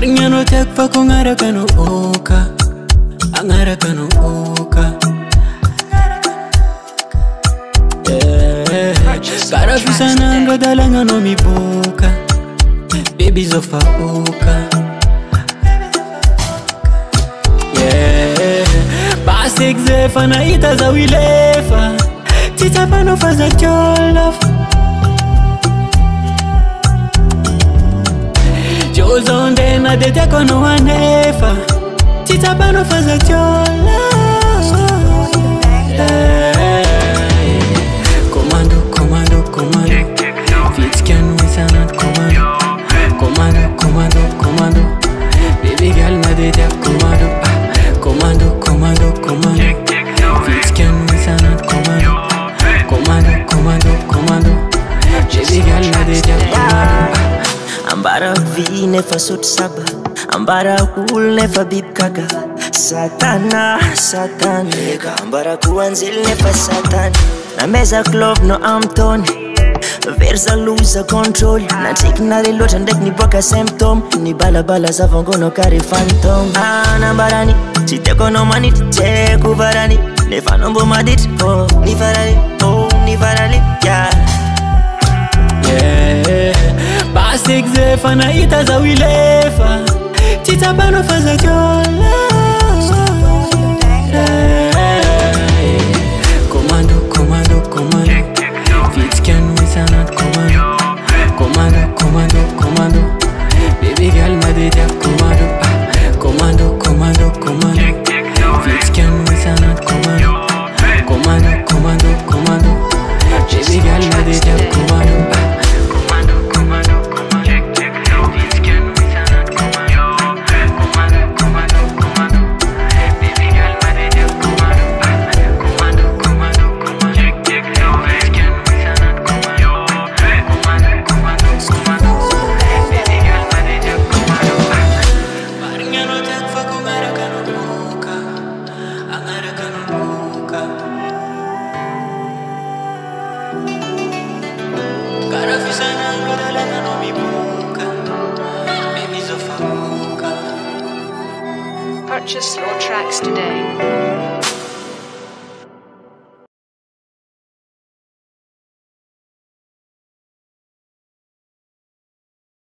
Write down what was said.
Baringano tek fa ko ngara kanu oka, angara kanu oka. Cara fisana ndo dalanga no mi boka, baby zofa oka. Basik zefa na ita za wilefa, tita pano faza jollof. Jozonde na dete kono wanefa, tita pano faza jollof. Commando, commando, commando, fit can we sanat commando. Commando, commando, commando, baby girl na dete commando. Commando, commando, commando, fit can we sanat commando. Commando, commando, commando, baby girl na dete commando. Ambara V nefa sut saba, ambara cool nefa bib kaga. Satana, Satan, nigga. Ambara kuanzil nefa Satan. Na meza club no Amton, versa loser control. Na tik na reload and ni boka symptom. Ni bala bala za vongo no kari phantom. Na barani, si teko no mani teku varani. Nefa nombo madit, oh ni farali, yeah. Basik zefa na ita za wilefa, tita pano faza jola. Commando, commando, commando, fit can we sanat commando. Commando, commando, commando, baby girl na dete commando. Commando, commando, commando, fit can we sanat commando. Commando, commando, commando, baby girl na dete commando. Purchase your tracks today.